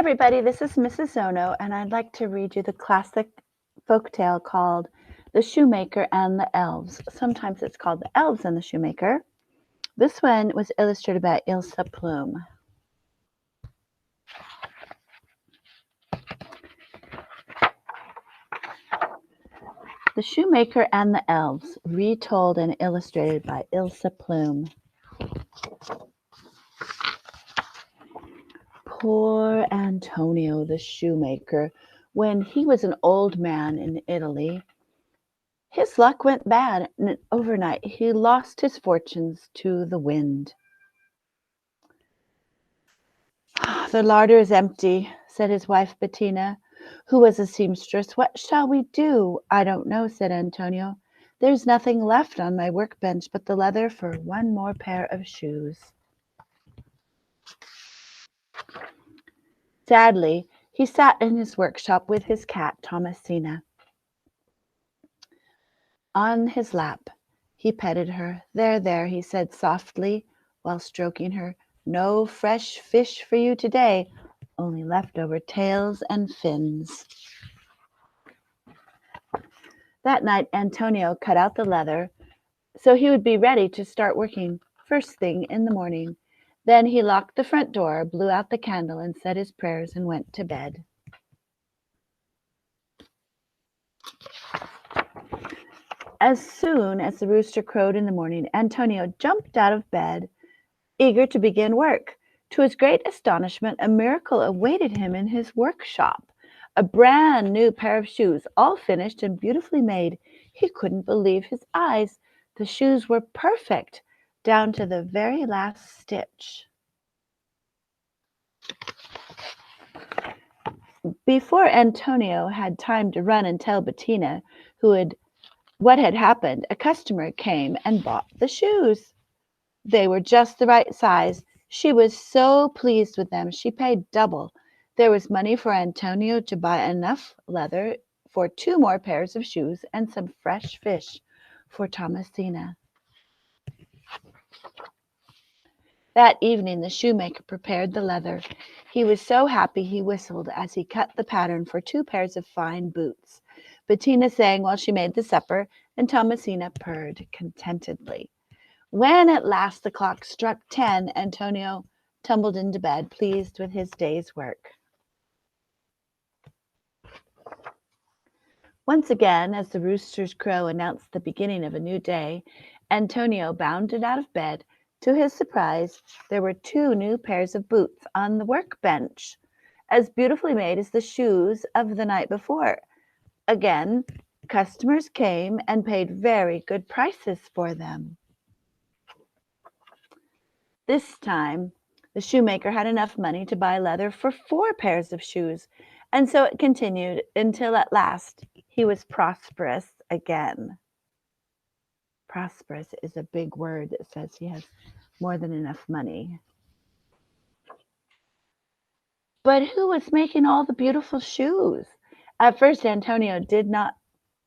everybody, this is Mrs. Zono, and I'd like to read you the classic folktale called The Shoemaker and the Elves. Sometimes it's called The Elves and the Shoemaker. This one was illustrated by Ilse Plume. The Shoemaker and the Elves, retold and illustrated by Ilse Plume. Poor Antonio the shoemaker, when he was an old man in Italy, his luck went bad, and overnight he lost his fortunes to the wind. "The larder is empty," said his wife Bettina, who was a seamstress. "What shall we do?" "I don't know," said Antonio. "There's nothing left on my workbench but the leather for one more pair of shoes." Sadly, he sat in his workshop with his cat, Thomasina, on his lap. He petted her. "There, there," he said softly while stroking her. "No fresh fish for you today, only leftover tails and fins." That night Antonio cut out the leather so he would be ready to start working first thing in the morning. Then he locked the front door, blew out the candle, and said his prayers and went to bed. As soon as the rooster crowed in the morning, Antonio jumped out of bed, eager to begin work. To his great astonishment, a miracle awaited him in his workshop. A brand new pair of shoes, all finished and beautifully made. He couldn't believe his eyes. The shoes were perfect, down to the very last stitch. Before Antonio had time to run and tell Bettina what had happened, a customer came and bought the shoes. They were just the right size. She was so pleased with them, she paid double. There was money for Antonio to buy enough leather for 2 more pairs of shoes and some fresh fish for Thomasina. That evening the shoemaker prepared the leather. He was so happy he whistled as he cut the pattern for 2 pairs of fine boots. Bettina sang while she made the supper, and Thomasina purred contentedly. When at last the clock struck 10, Antonio tumbled into bed, pleased with his day's work. Once again, as the rooster's crow announced the beginning of a new day, Antonio bounded out of bed. To his surprise, there were 2 new pairs of boots on the workbench, as beautifully made as the shoes of the night before. Again, customers came and paid very good prices for them. This time, the shoemaker had enough money to buy leather for 4 pairs of shoes, and so it continued until at last he was prosperous again. Prosperous is a big word that says he has more than enough money. But who was making all the beautiful shoes? At first, Antonio did not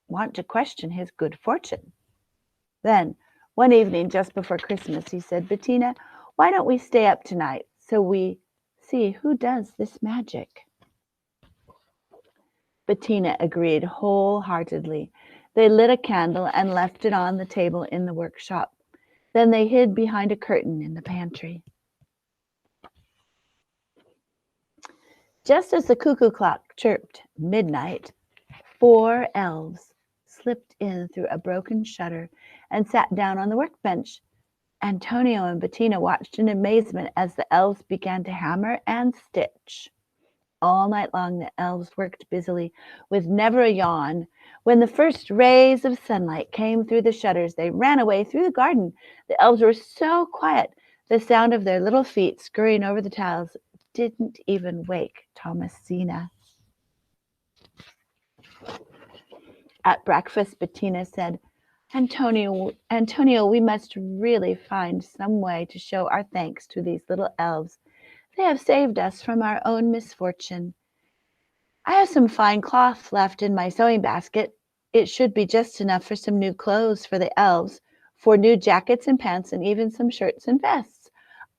want to question his good fortune. Then, one evening just before Christmas, he said, "Bettina, why don't we stay up tonight so we see who does this magic?" Bettina agreed wholeheartedly. They lit a candle and left it on the table in the workshop. Then they hid behind a curtain in the pantry. Just as the cuckoo clock chirped midnight, 4 elves slipped in through a broken shutter and sat down on the workbench. Antonio and Bettina watched in amazement as the elves began to hammer and stitch. All night long the elves worked busily, with never a yawn. When the first rays of sunlight came through the shutters, they ran away through the garden. The elves were so quiet, the sound of their little feet scurrying over the tiles didn't even wake Thomasina. At breakfast, Bettina said, Antonio, we must really find some way to show our thanks to these little elves. They have saved us from our own misfortune. I have some fine cloth left in my sewing basket. It should be just enough for some new clothes for the elves, for new jackets and pants, and even some shirts and vests.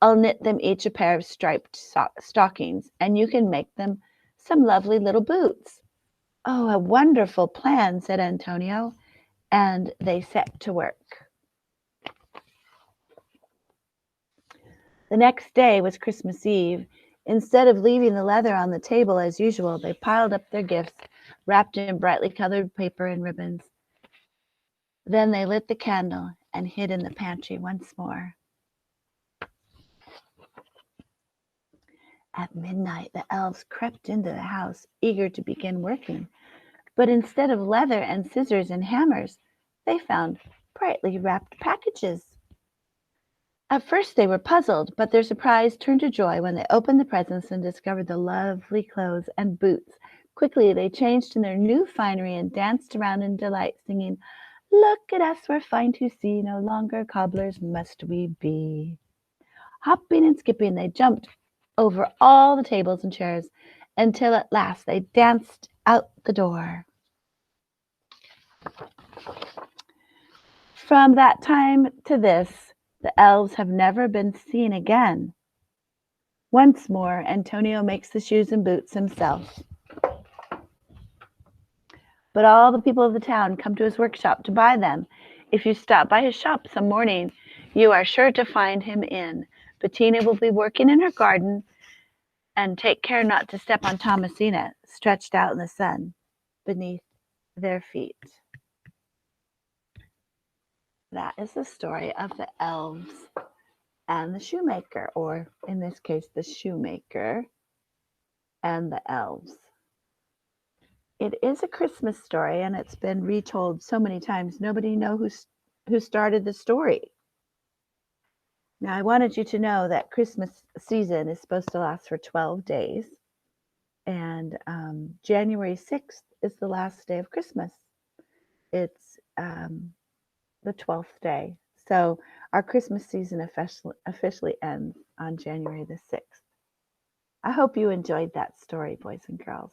I'll knit them each a pair of striped stockings, and you can make them some lovely little boots." "Oh, a wonderful plan," said Antonio, and they set to work. The next day was Christmas Eve. Instead of leaving the leather on the table as usual, they piled up their gifts, wrapped in brightly colored paper and ribbons. Then they lit the candle and hid in the pantry once more. At midnight, the elves crept into the house, eager to begin working. But instead of leather and scissors and hammers, they found brightly wrapped packages. At first they were puzzled, but their surprise turned to joy when they opened the presents and discovered the lovely clothes and boots. Quickly they changed in their new finery and danced around in delight, singing, "Look at us, we're fine to see, no longer cobblers must we be." Hopping and skipping, they jumped over all the tables and chairs until at last they danced out the door. From that time to this, the elves have never been seen again. Once more, Antonio makes the shoes and boots himself. But all the people of the town come to his workshop to buy them. If you stop by his shop some morning, you are sure to find him in. Bettina will be working in her garden, and take care not to step on Thomasina, stretched out in the sun beneath their feet. That is the story of the elves and the shoemaker, or in this case, the shoemaker and the elves. It is a Christmas story, and it's been retold so many times. Nobody knows who started the story. Now, I wanted you to know that Christmas season is supposed to last for 12 days, and January 6th is the last day of Christmas. It's the 12th day. So our Christmas season officially ends on January the 6th. I hope you enjoyed that story, boys and girls.